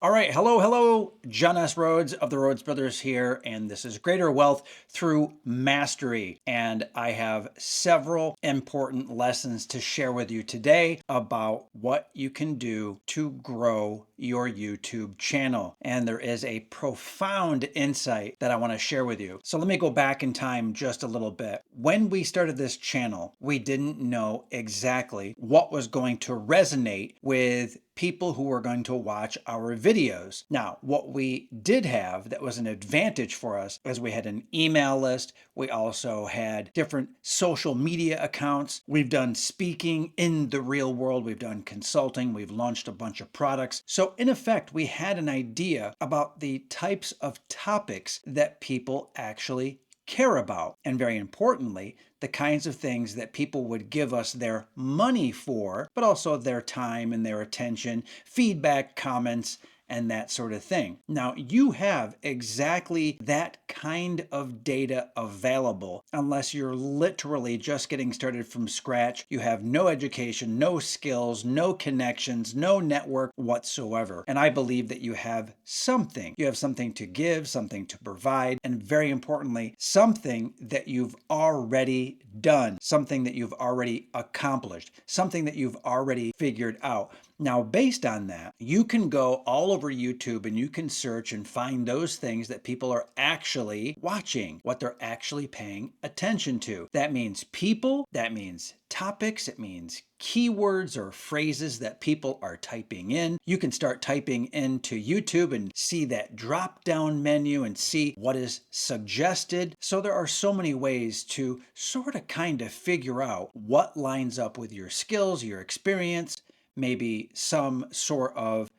All right, hello, John S. Rhodes of the Rhodes Brothers here, and this is Greater Wealth Through Mastery. And I have several important lessons to share with you today about what you can do to grow your YouTube channel. And there is a profound insight that I want to share with you. So let me go back in time just a little bit. When we started this channel, we didn't know exactly what was going to resonate with people who were going to watch our videos. Now, what we did have that was an advantage for us is we had an email list. We also had different social media accounts. We've done speaking in the real world. We've done consulting. We've launched a bunch of products. So in effect, we had an idea about the types of topics that people actually care about. And very importantly, the kinds of things that people would give us their money for, but also their time and their attention, feedback, comments, and that sort of thing. Now, you have exactly that kind of data available unless you're literally just getting started from scratch. You have no education, no skills, no connections, no network whatsoever. And I believe that you have something. You have something to give, something to provide, and very importantly, something that you've already done, something that you've already accomplished, something that you've already figured out. Now, based on that, you can go all over YouTube and you can search and find those things that people are actually watching, what they're actually paying attention to. That means people, that means topics, it means keywords or phrases that people are typing in. You can start typing into YouTube and see that drop down menu and see what is suggested. So there are so many ways to sort of kind of figure out what lines up with your skills, your experience, maybe some sort of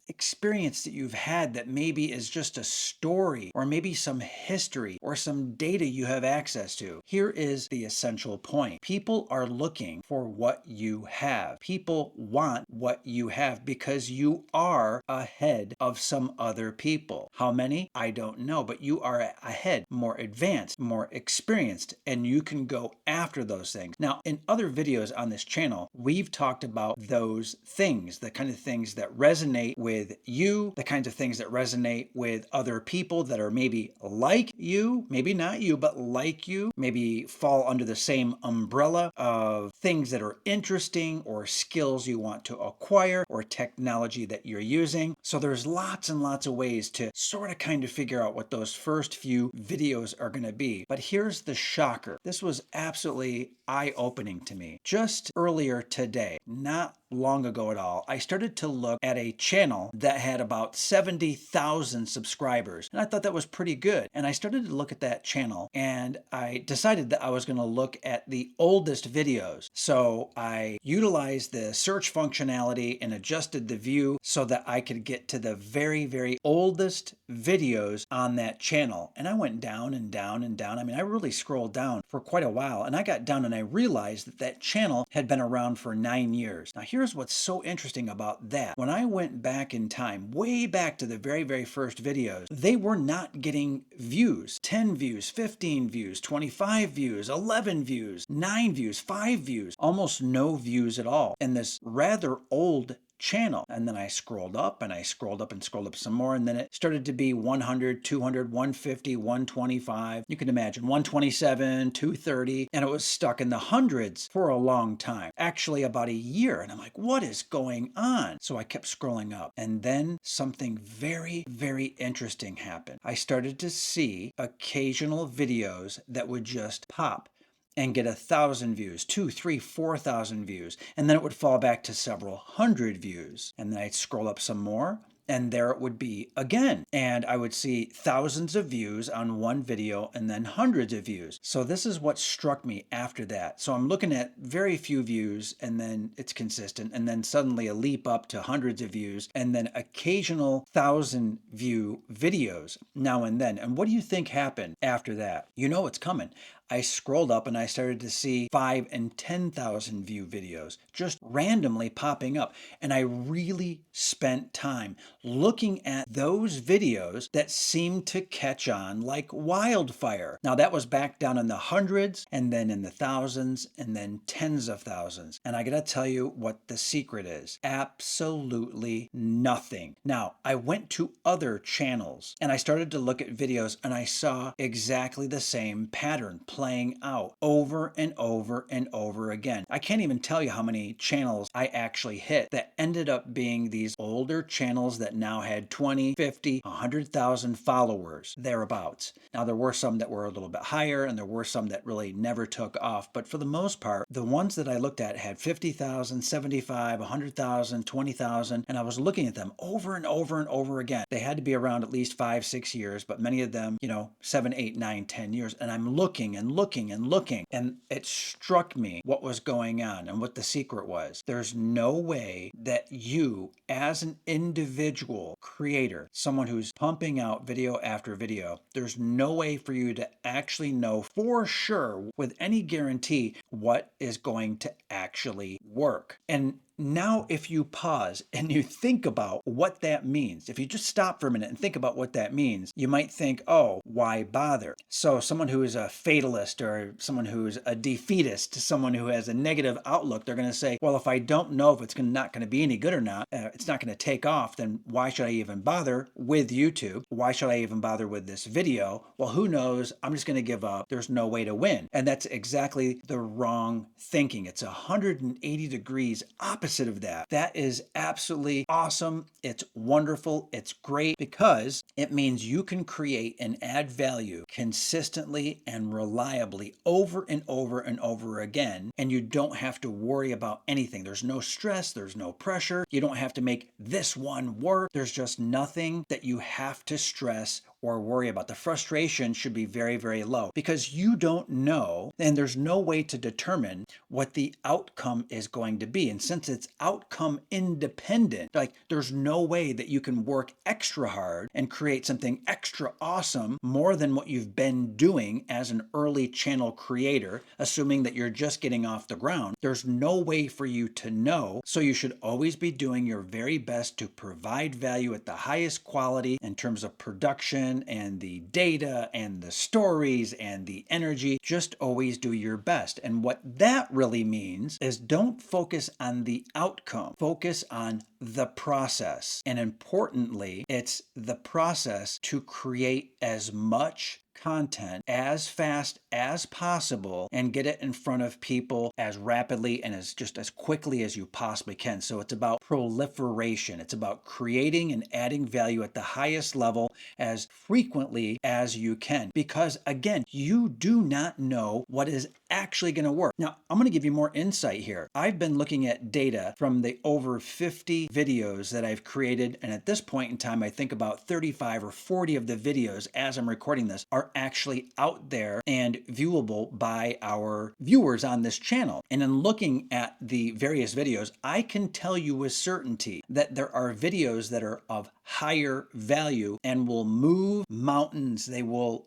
experience that you've had that maybe is just a story or maybe some history or some data you have access to. Here is the essential point. People are looking for what you have. People want what you have because you are ahead of some other people. How many? I don't know, but you are ahead, more advanced, more experienced, and you can go after those things. Now, in other videos on this channel, we've talked about those things, the kind of things that resonate with you, the kinds of things that resonate with other people that are maybe like you, maybe not you, but like you, maybe fall under the same umbrella of things that are interesting or skills you want to acquire or technology that you're using. So there's lots and lots of ways to sort of kind of figure out what those first few videos are going to be. But here's the shocker. This was absolutely eye-opening to me. Just earlier today, not long ago at all, I started to look at a channel that had about 70,000 subscribers. And I thought that was pretty good. And I started to look at that channel and I decided that I was going to look at the oldest videos. So I utilized the search functionality and adjusted the view so that I could get to the very, very oldest videos on that channel. And I went down and down and down. I mean, I really scrolled down for quite a while and I got down and I realized that that channel had been around for 9 years. Now, here's what's so interesting about that. When I went back in time, way back to the very, very first videos, they were not getting views. 10 views, 15 views, 25 views, 11 views, 9 views, 5 views, almost no views at all. And this rather old channel. And then I scrolled up and I scrolled up and scrolled up some more. And then it started to be 100, 200, 150, 125. You can imagine 127, 230. And it was stuck in the hundreds for a long time, actually about a year. And I'm like, what is going on? So I kept scrolling up. And then something very, very interesting happened. I started to see occasional videos that would just pop and get 1,000 views, 2, 3, 4,000 views. And then it would fall back to several hundred views. And then I'd scroll up some more and there it would be again. And I would see thousands of views on one video and then hundreds of views. So this is what struck me after that. So I'm looking at very few views and then it's consistent and then suddenly a leap up to hundreds of views and then occasional 1,000 view videos now and then. And what do you think happened after that? You know what's coming. I scrolled up and I started to see 5 and 10,000 view videos just randomly popping up. And I really spent time looking at those videos that seemed to catch on like wildfire. Now that was back down in the hundreds and then in the thousands and then tens of thousands. And I gotta tell you what the secret is. Absolutely nothing. Now, I went to other channels and I started to look at videos and I saw exactly the same pattern playing out over and over and over again. I can't even tell you how many channels I actually hit that ended up being these older channels that now had 20, 50, 100,000 followers, thereabouts. Now, there were some that were a little bit higher and there were some that really never took off, but for the most part, the ones that I looked at had 50,000, 75, 100,000, 20,000, and I was looking at them over and over and over again. They had to be around at least 5, 6 years, but many of them, 7, 8, 9, 10 years. And I'm looking and looking and looking, and it struck me what was going on and what the secret was. There's no way that you, as an individual creator, someone who's pumping out video after video, there's no way for you to actually know for sure with any guarantee what is going to actually work. And now, if you pause and you think about what that means, if you just stop for a minute and think about what that means, you might think, oh, why bother? So someone who is a fatalist or someone who's a defeatist, someone who has a negative outlook, they're going to say, well, if I don't know if it's not going to be any good or not, it's not going to take off, then why should I even bother with YouTube? Why should I even bother with this video? Well, who knows? I'm just going to give up. There's no way to win. And that's exactly the wrong thinking. It's 180 degrees opposite of that. That is absolutely awesome. It's wonderful. It's great because it means you can create and add value consistently and reliably over and over and over again, and you don't have to worry about anything. There's no stress. There's no pressure. You don't have to make this one work. There's just nothing that you have to stress or worry about. The frustration should be very, very low because you don't know, and there's no way to determine what the outcome is going to be. And since it's outcome independent, like there's no way that you can work extra hard and create something extra awesome more than what you've been doing as an early channel creator, assuming that you're just getting off the ground. There's no way for you to know. So you should always be doing your very best to provide value at the highest quality in terms of production and the data and the stories and the energy. Just always do your best. And what that really means is don't focus on the outcome. Focus on the process. And importantly, it's the process to create as much content as fast as possible and get it in front of people as rapidly and as quickly as you possibly can. So it's about proliferation. It's about creating and adding value at the highest level as frequently as you can. Because again, you do not know what is actually going to work. Now, I'm going to give you more insight here. I've been looking at data from the over 50 videos that I've created, and at this point in time, I think about 35 or 40 of the videos as I'm recording this are actually out there and viewable by our viewers on this channel. And in looking at the various videos, I can tell you with certainty that there are videos that are of higher value and will move mountains. They will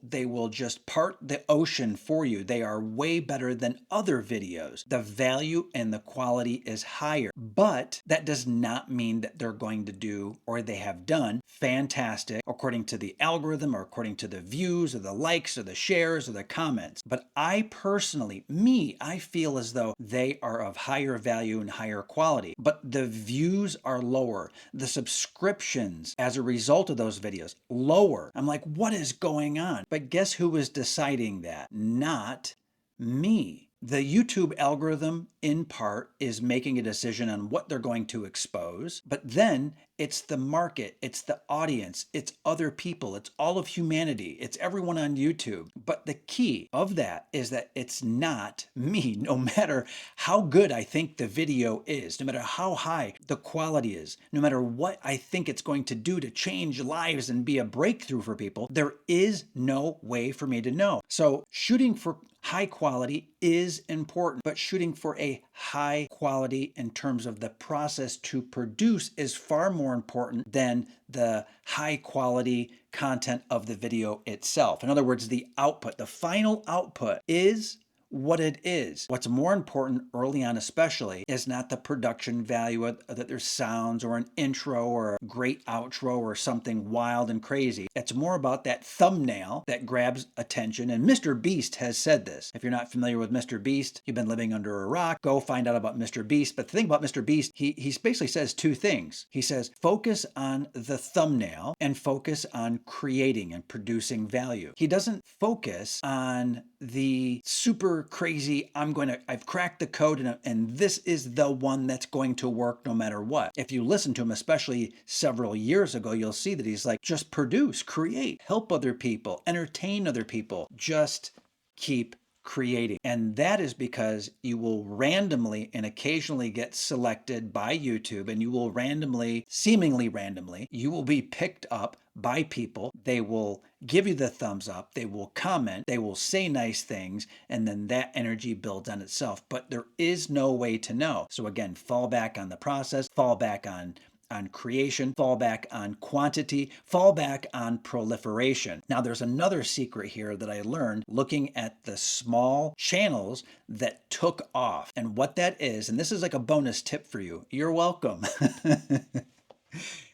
just part the ocean for you. They are way better than other videos. The value and the quality is higher, but that does not mean that they're going to do or they have done fantastic according to the algorithm or according to the views or the likes or the shares or the comments. But I personally, I feel as though they are of higher value and higher quality, but the views are lower. The subscriptions as a result of those videos, lower. I'm like, what is going on? But guess who is deciding that? Not me. The YouTube algorithm, in part, is making a decision on what they're going to expose, but then it's the market, it's the audience, it's other people, it's all of humanity, it's everyone on YouTube. But the key of that is that it's not me, no matter how good I think the video is, no matter how high the quality is, no matter what I think it's going to do to change lives and be a breakthrough for people, there is no way for me to know. So shooting for High quality is important, but shooting for a high quality in terms of the process to produce is far more important than the high quality content of the video itself. In other words, the output, the final output is what it is. What's more important early on especially is not the production value of that there's sounds or an intro or a great outro or something wild and crazy. It's more about that thumbnail that grabs attention. And Mr. Beast has said this. If you're not familiar with Mr. Beast, you've been living under a rock, go find out about Mr. Beast. But the thing about Mr. Beast, he basically says two things. He says, focus on the thumbnail and focus on creating and producing value. He doesn't focus on the super crazy, I've cracked the code and this is the one that's going to work no matter what. If you listen to him, especially several years ago, you'll see that he's like, just produce, create, help other people, entertain other people, just keep creating. And that is because you will randomly and occasionally get selected by YouTube, and you will randomly, seemingly randomly, you will be picked up by people. They will give you the thumbs up, they will comment, they will say nice things, and then that energy builds on itself. But there is no way to know. So again, fall back on the process, fall back on creation, fall back on quantity, fall back on proliferation. Now, there's another secret here that I learned looking at the small channels that took off. And what that is, and this is like a bonus tip for you. You're welcome.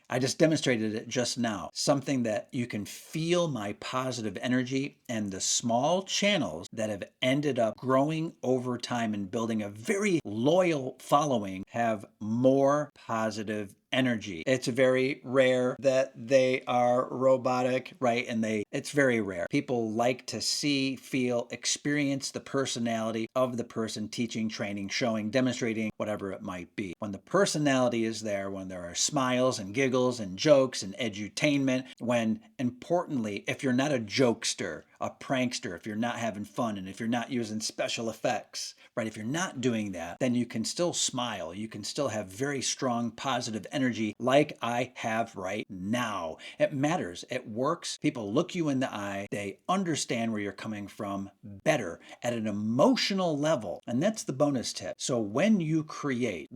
I just demonstrated it just now. Something that you can feel my positive energy, and the small channels that have ended up growing over time and building a very loyal following have more positive energy. It's very rare that they are robotic, right? And it's very rare. People like to see, feel, experience the personality of the person teaching, training, showing, demonstrating, whatever it might be. When the personality is there, when there are smiles and giggles and jokes and edutainment, when importantly, if you're not a jokester, a prankster, if you're not having fun, and if you're not using special effects, right? If you're not doing that, then you can still smile. You can still have very strong positive energy like I have right now. It matters. It works. People look you in the eye. They understand where you're coming from better at an emotional level. And that's the bonus tip. So when you create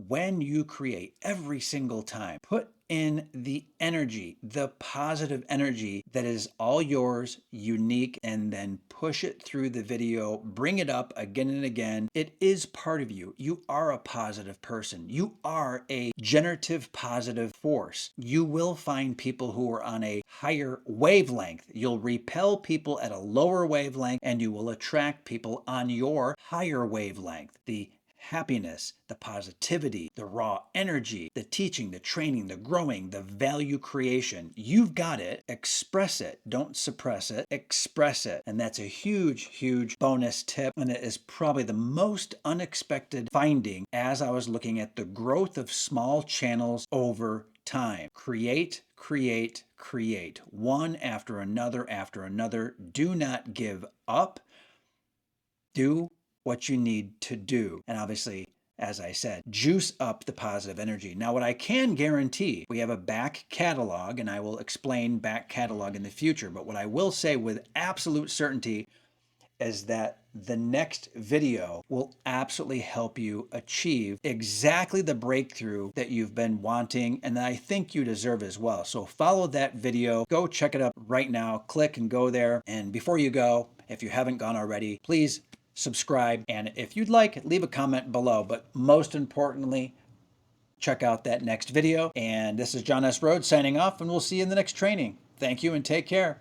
every single time, put in the energy, the positive energy that is all yours, unique, and then push it through the video, bring it up again and again. It is part of you. You are a positive person. You are a generative positive force. You will find people who are on a higher wavelength. You'll repel people at a lower wavelength, and you will attract people on your higher wavelength. The happiness, the positivity, the raw energy, the teaching, the training, the growing, the value creation. You've got it. Express it. Don't suppress it. Express it. And that's a huge, huge bonus tip. And it is probably the most unexpected finding as I was looking at the growth of small channels over time. Create, create, create. One after another after another. Do not give up. Do what you need to do. And obviously, as I said, juice up the positive energy. Now, what I can guarantee, we have a back catalog, and I will explain back catalog in the future. But what I will say with absolute certainty is that the next video will absolutely help you achieve exactly the breakthrough that you've been wanting and that I think you deserve as well. So follow that video. Go check it up right now. Click and go there. And before you go, if you haven't gone already, please subscribe, and if you'd like, leave a comment below. But most importantly, check out that next video. And this is John S. Rhodes signing off, and we'll see you in the next training. Thank you and take care.